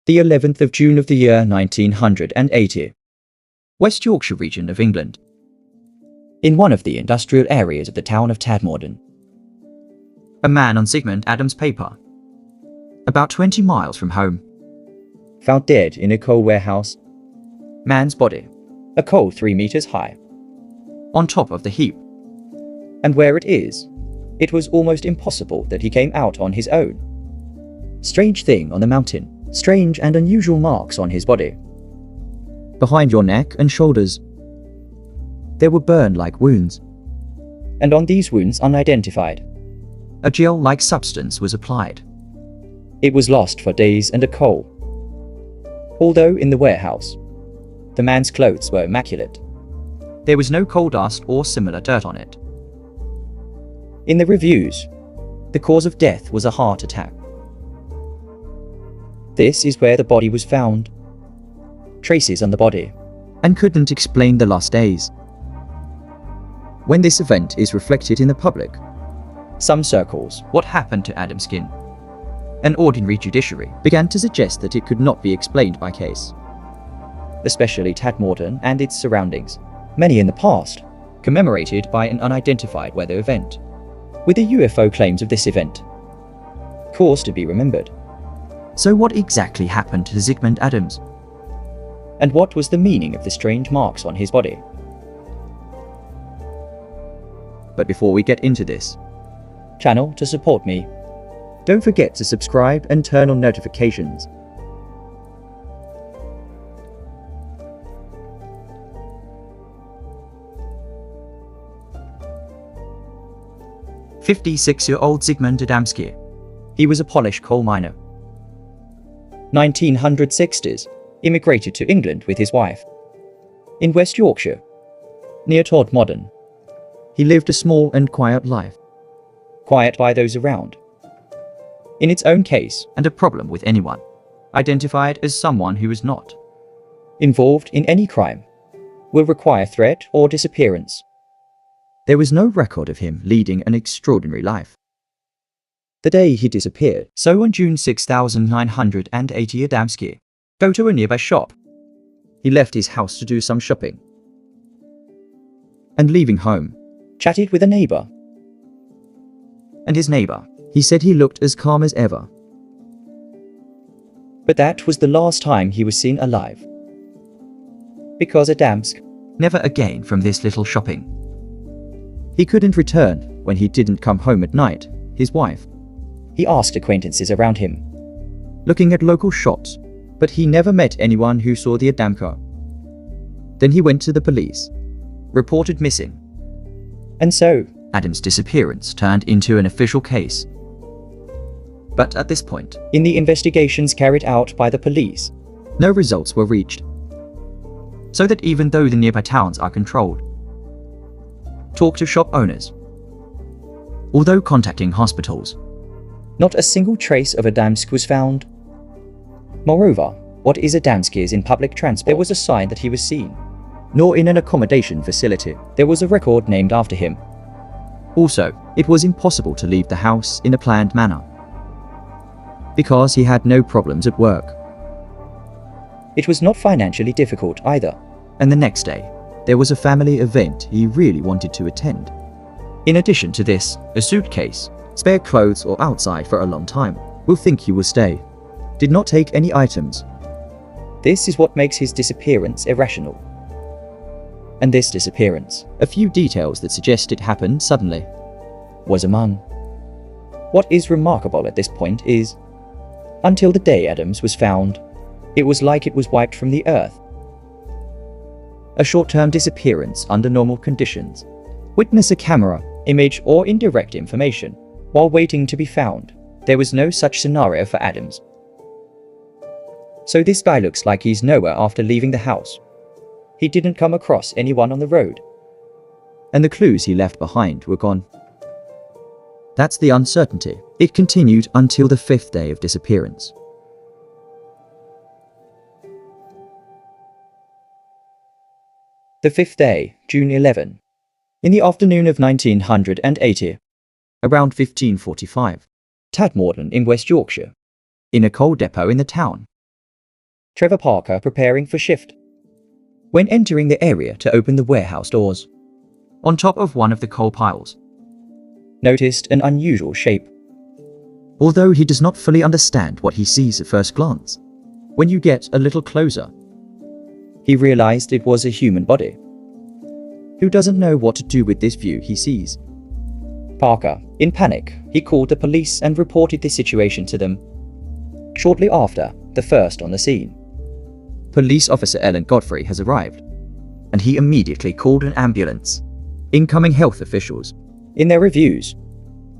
the 11th of June of the year 1980, West Yorkshire region of England. In one of the industrial areas of the town of Tadmorden, a man on Sigmund Adams' paper, about 20 miles from home, found dead in a coal warehouse. Man's body, a coal 3 meters high, on top of the heap. And where it was almost impossible that he came out on his own. Strange thing on the mountain, strange and unusual marks on his body. Behind your neck and shoulders, there were burn-like wounds, and on these wounds unidentified. A gel-like substance was applied. It was lost for days and a coal. Although in the warehouse, the man's clothes were immaculate, there was no coal dust or similar dirt on it. In the reviews, the cause of death was a heart attack. This is where the body was found. Traces on the body, and couldn't explain the lost days. When this event is reflected in the public, some circles, what happened to Adam's skin? An ordinary judiciary began to suggest that it could not be explained by case. Especially Tadmorden and its surroundings, many in the past, commemorated by an unidentified weather event, with the UFO claims of this event. Cause to be remembered. So what exactly happened to Sigmund Adams? And what was the meaning of the strange marks on his body? But before we get into this, channel to support me, don't forget to subscribe and turn on notifications. "56-year-old Sigmund Adamski. He was a Polish coal miner. 1960s, immigrated to England with his wife. In West Yorkshire, near Tadmorden, he lived a small and quiet life. Quiet by those around. In its own case, and a problem with anyone, identified as someone who is not involved in any crime, will require threat or disappearance. There was no record of him leading an extraordinary life. The day he disappeared, so on June 6,980, Adamski go to a nearby shop. He left his house to do some shopping, and leaving home, chatted with a neighbor. And his neighbor, he said he looked as calm as ever. But that was the last time he was seen alive. Because Adamsk never again from this little shopping. He couldn't return when he didn't come home at night, his wife. He asked acquaintances around him, looking at local shops, but he never met anyone who saw the Adamka. Then he went to the police, reported missing. And so, Adam's disappearance turned into an official case. But at this point, in the investigations carried out by the police, no results were reached. So that even though the nearby towns are controlled, talk to shop owners. Although contacting hospitals, not a single trace of Adamsk was found. Moreover, what is Adamski's in public transport? There was a sign that he was seen, nor in an accommodation facility. There was a record named after him. Also, it was impossible to leave the house in a planned manner, because he had no problems at work. It was not financially difficult either. And the next day, there was a family event he really wanted to attend. In addition to this, a suitcase, spare clothes or outside for a long time, will think he will stay. Did not take any items. This is what makes his disappearance irrational. And this disappearance, a few details that suggest it happened suddenly, was among. What is remarkable at this point is, until the day Adams was found, it was like it was wiped from the earth. A short-term disappearance under normal conditions. Witness a camera, image or indirect information, while waiting to be found. There was no such scenario for Adams. So this guy looks like he's nowhere after leaving the house. He didn't come across anyone on the road. And the clues he left behind were gone. That's the uncertainty. It continued until the 5th day of disappearance. The 5th day, June 11. In the afternoon of 1980, around 15:45, Tadmorden in West Yorkshire, in a coal depot in the town, Trevor Parker preparing for shift. When entering the area to open the warehouse doors, on top of one of the coal piles, noticed an unusual shape. Although he does not fully understand what he sees at first glance, when you get a little closer, he realized it was a human body. Who doesn't know what to do with this view he sees? Parker, in panic, he called the police and reported the situation to them. Shortly after, the first on the scene, Police Officer Ellen Godfrey has arrived, and he immediately called an ambulance. Incoming health officials, in their reviews,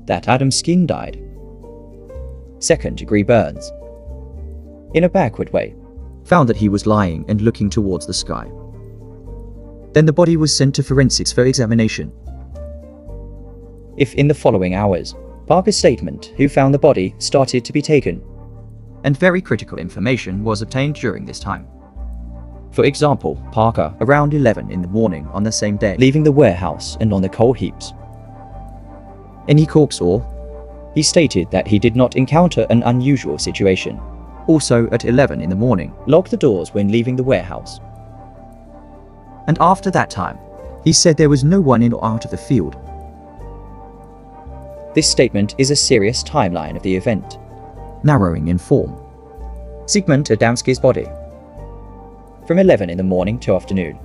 that Adam Skinn died. Second-degree burns. In a backward way, found that he was lying and looking towards the sky. Then the body was sent to forensics for examination. If in the following hours, Parker's statement, who found the body, started to be taken, and very critical information was obtained during this time. For example, Parker, around 11 in the morning on the same day, leaving the warehouse and on the coal heaps. Any corpse or, he stated that he did not encounter an unusual situation. Also at 11 in the morning, locked the doors when leaving the warehouse. And after that time, he said there was no one in or out of the field. This statement is a serious timeline of the event, narrowing in form. Zygmunt Adamski's body. From 11 in the morning to afternoon.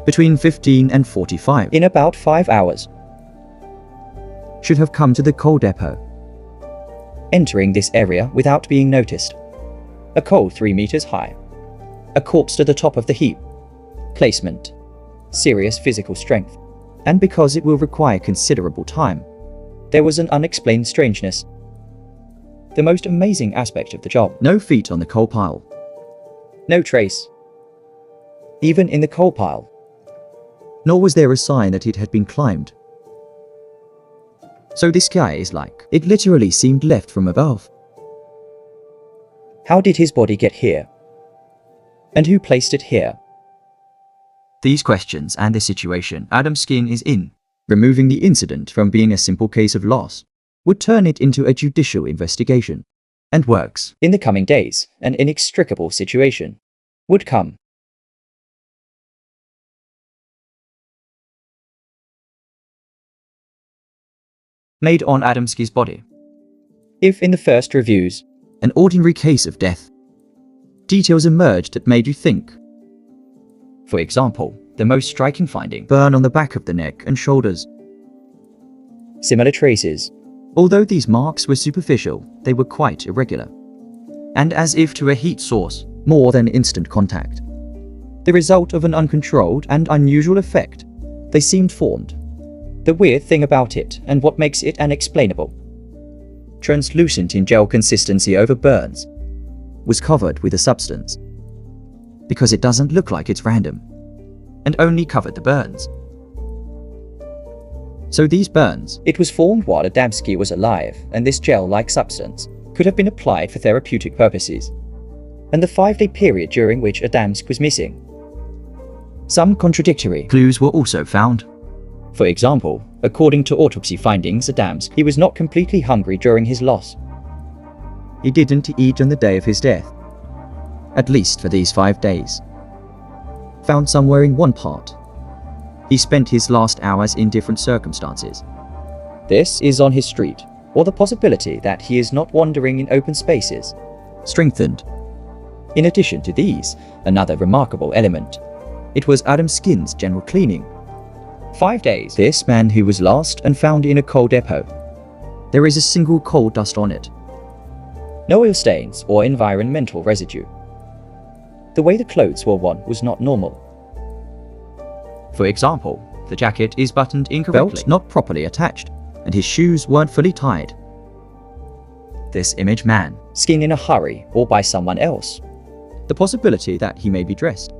Between 15 and 45. In about 5 hours. Should have come to the coal depot. Entering this area without being noticed. A coal 3 meters high. A corpse to the top of the heap. Placement. Serious physical strength. And because it will require considerable time, there was an unexplained strangeness. The most amazing aspect of the job. No feet on the coal pile. No trace. Even in the coal pile. Nor was there a sign that it had been climbed. So this guy is like, it literally seemed left from above. How did his body get here? And who placed it here? These questions and the situation Adam Skinn is in, removing the incident from being a simple case of loss, would turn it into a judicial investigation. And works. In the coming days, an inextricable situation would come. Made on Adamski's body. If in the first reviews, an ordinary case of death, details emerged that made you think. For example, the most striking finding, burn on the back of the neck and shoulders. Similar traces. Although these marks were superficial, they were quite irregular, and as if to a heat source, more than instant contact. The result of an uncontrolled and unusual effect, they seemed formed. The weird thing about it, and what makes it unexplainable, translucent in gel consistency over burns, was covered with a substance. Because it doesn't look like it's random, and only covered the burns. So these burns, it was formed while Adamski was alive, and this gel-like substance could have been applied for therapeutic purposes. And the 5-day period during which Adamski was missing. Some contradictory clues were also found. For example, according to autopsy findings, Adamski, he was not completely hungry during his loss. He didn't eat on the day of his death. At least for these 5 days. Found somewhere in one part. He spent his last hours in different circumstances. This is on his street, or the possibility that he is not wandering in open spaces. Strengthened. In addition to these, another remarkable element. It was Adam Skinn's general cleaning. 5 days. This man who was lost and found in a coal depot. There is a single coal dust on it. No oil stains or environmental residue. The way the clothes were worn was not normal. For example, the jacket is buttoned incorrectly, belt not properly attached, and his shoes weren't fully tied. This image man, skinned in a hurry or by someone else. The possibility that he may be dressed.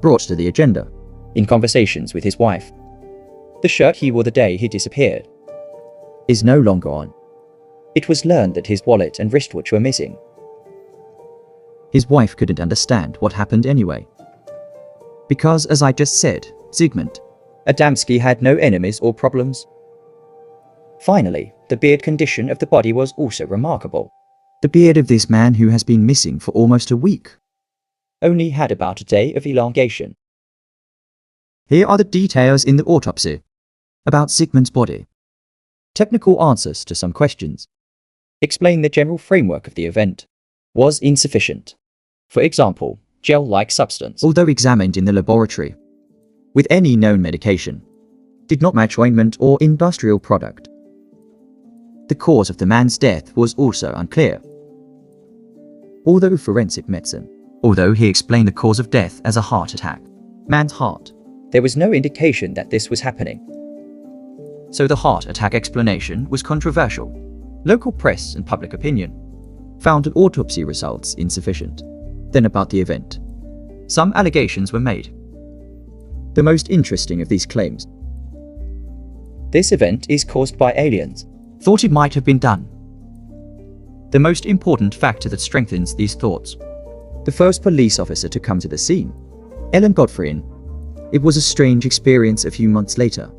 Brought to the agenda. In conversations with his wife. The shirt he wore the day he disappeared. Is no longer on. It was learned that his wallet and wristwatch were missing. His wife couldn't understand what happened anyway. Because, as I just said, Zygmunt Adamski had no enemies or problems. Finally, the beard condition of the body was also remarkable. The beard of this man who has been missing for almost a week. only had about a day of elongation. Here are the details in the autopsy about Sigmund's body. Technical answers to some questions explain the general framework of the event was insufficient. For example, gel-like substance, Although examined in the laboratory with any known medication, did not match ointment or industrial product. The cause of the man's death was also unclear. Although he explained the cause of death as a heart attack, man's heart, there was no indication that this was happening. so the heart attack explanation was controversial. Local press and public opinion Found the autopsy results insufficient. Then about the event, some allegations were made. The most interesting of these claims: this event is caused by aliens. thought it might have been done. The most important factor that strengthens these thoughts: the first police officer to come to the scene, Ellen Godfrey. It was a strange experience a few months later.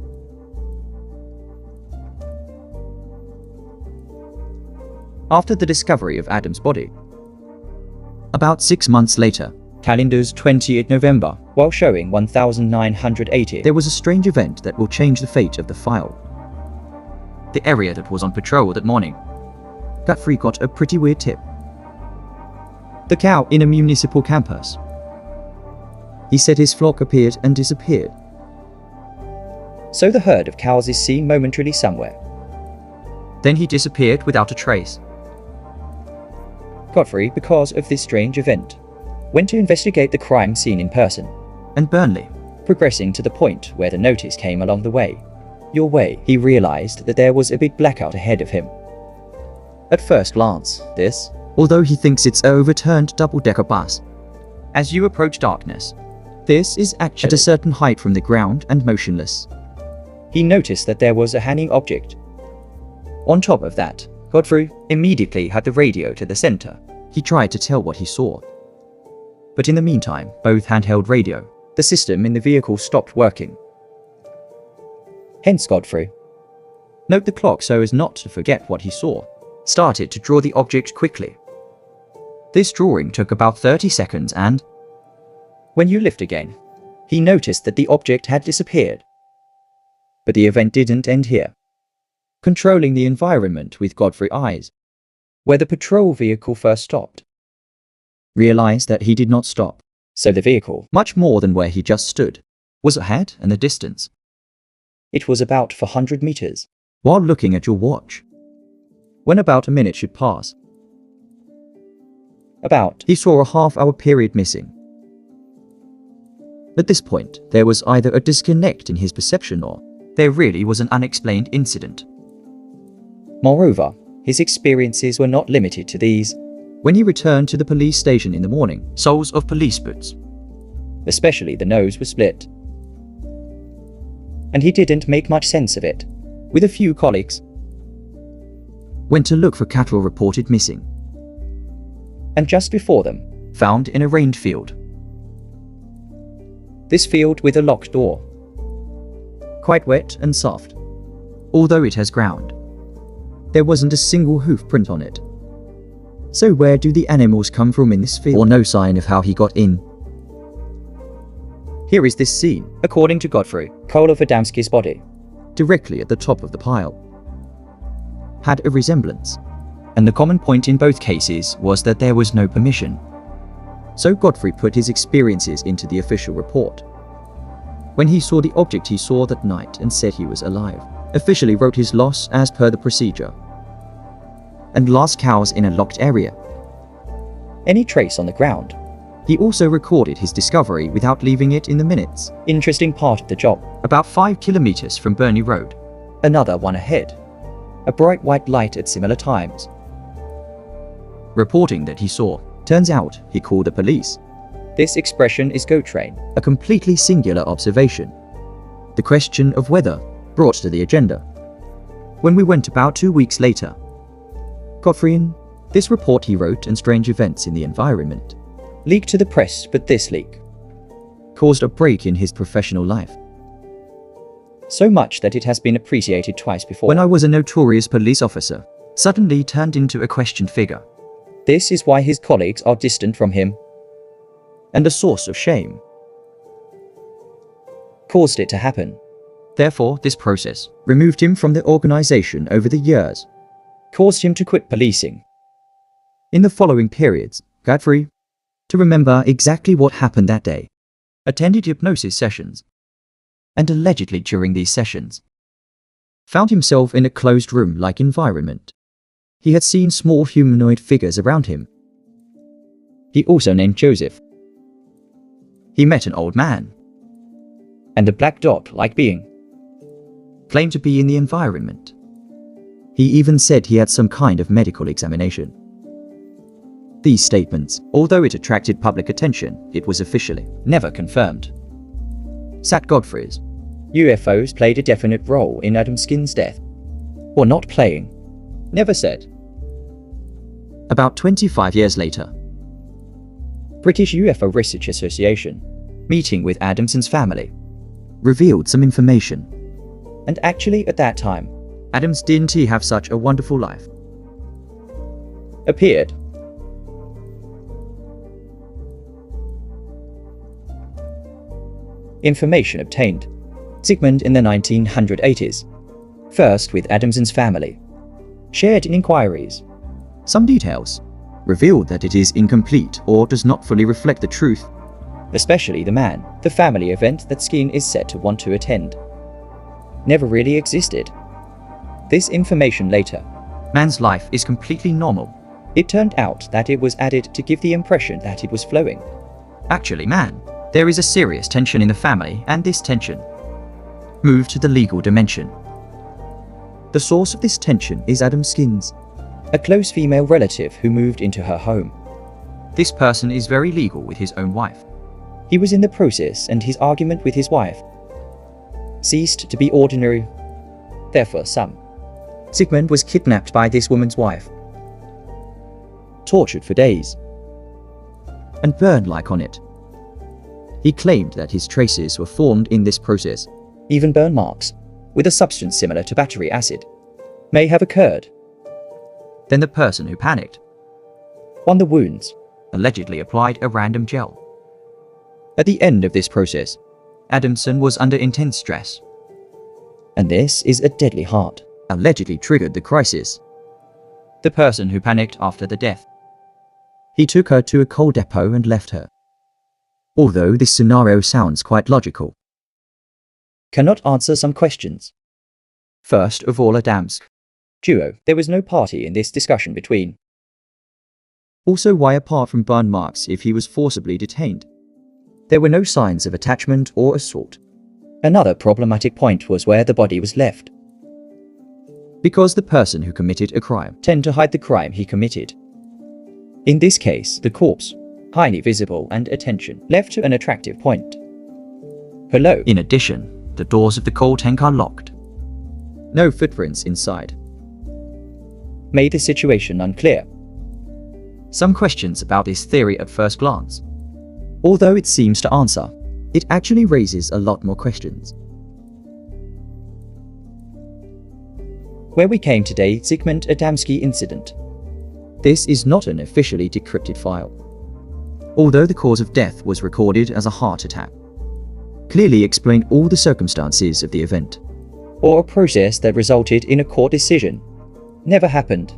After the discovery of Adam's body, about 6 months later, Calendar's 20th November, while showing 1980, there was a strange event that will change the fate of the file. The area that was on patrol that morning, Godfrey got a pretty weird tip. The cow in a municipal campus. He said his flock appeared and disappeared. so the herd of cows is seen momentarily somewhere. Then he disappeared without a trace. Godfrey, because of this strange event, went to investigate the crime scene in person, And Burnley, progressing to the point where the notice came along the way. Your way, he realized that there was a big blackout ahead of him. At first glance, this, although he thinks it's a overturned double-decker bus, as you approach darkness, this is actually at a certain height from the ground and motionless. he noticed that there was a hanging object. On top of that, Godfrey immediately had the radio to the center. He tried to tell what he saw. But in the meantime, both handheld radio, The system in the vehicle stopped working. Hence Godfrey, note the clock so as not to forget what he saw, started to draw the object quickly. This drawing took about 30 seconds and, when you lift again, he noticed that the object had disappeared. But the event didn't end here. Controlling the environment with Godfrey's eyes, where the patrol vehicle first stopped, realized that he did not stop. so the vehicle, Much more than where he just stood, was ahead and the distance. it was about 400 meters. While looking at your watch, when about a minute should pass, he saw a half-hour period missing. At this point, there was either a disconnect in his perception or there really was an unexplained incident. Moreover, his experiences were not limited to these, When he returned to the police station in the morning, soles of police boots, especially the nose was split. And he didn't make much sense of it. With a few colleagues, went to look for cattle reported missing, and just before them, found in a rained field. this field with a locked door. Quite wet and soft. Although it has ground, there wasn't a single hoof print on it. So where do the animals come from in this field? Or no sign of how he got in. Here is this scene, According to Godfrey, Kola Adamski's body, directly at the top of the pile, had a resemblance. And the common point in both cases was that there was no permission. So Godfrey put his experiences into the official report. When he saw the object he saw that night and said he was alive, officially wrote his loss as per the procedure. And lost cows in a locked area. any trace on the ground. He also recorded his discovery without leaving it in the minutes. Interesting part of the job. About 5 kilometers from Burnley Road. Another one ahead. A bright white light at similar times. Reporting that he saw. Turns out, he called the police. This expression is go train. A completely singular observation. The question of weather brought to the agenda. When we went about 2 weeks later, Godfrey, this report he wrote and strange events in the environment, Leaked to the press, but this leak, caused a break in his professional life. so much that it has been appreciated twice before. When I was a notorious police officer, suddenly turned into a questioned figure. This is why his colleagues are distant from him. and a source of shame. Caused it to happen. Therefore, this process removed him from the organization over the years, caused him to quit policing. In the following periods, Godfrey, to remember exactly what happened that day, attended hypnosis sessions, and allegedly during these sessions, found himself in a closed room-like environment. He had seen small humanoid figures around him. He also named Joseph. He met an old man and a black dog-like being, claimed to be in the environment. He even said he had some kind of medical examination. These statements, although it attracted public attention, it was officially never confirmed. Sat Godfrey's UFOs played a definite role in Adam Skin's death. Or not playing. Never said. About 25 years later, British UFO Research Association, meeting with Adamson's family, revealed some information. And actually at that time, Adams didn't he have such a wonderful life? Appeared. Information obtained. Sigmund in the 1980s. First with Adamson's family. Shared in inquiries. Some details revealed that it is incomplete or does not fully reflect the truth. Especially the family event that Skin is said to want to attend. Never really existed. This information later. Man's life is completely normal. It turned out that it was added to give the impression that it was flowing. Actually, there is a serious tension in the family, and this tension moved to the legal dimension. The source of this tension is Adam Skin's, a close female relative who moved into her home. This person is very legal with his own wife. He was in the process, and his argument with his wife ceased to be ordinary. Therefore, Sigmund was kidnapped by this woman's wife, tortured for days, and burned like on it. He claimed that his traces were formed in this process. Even burn marks, with a substance similar to battery acid, may have occurred. Then the person who panicked on the wounds allegedly applied a random gel. At the end of this process, Adamson was under intense stress. And this is a deadly heart, allegedly triggered the crisis. The person who panicked after the death. He took her to a coal depot and left her. Although this scenario sounds quite logical, cannot answer some questions. First of all, Adamsk duo, there was no party in this discussion between. Also, why apart from burn marks if he was forcibly detained? There were no signs of attachment or assault. Another problematic point was where the body was left. Because the person who committed a crime tend to hide the crime he committed. In this case, the corpse, highly visible and attention left to an attractive point. Below, in addition, the doors of the coal tank are locked. No footprints inside. Made the situation unclear. Some questions about this theory at first glance. Although it seems to answer, it actually raises a lot more questions. Where we came today, Zygmunt Adamski incident. This is not an officially decrypted file. Although the cause of death was recorded as a heart attack, clearly explained all the circumstances of the event, or a process that resulted in a court decision, never happened.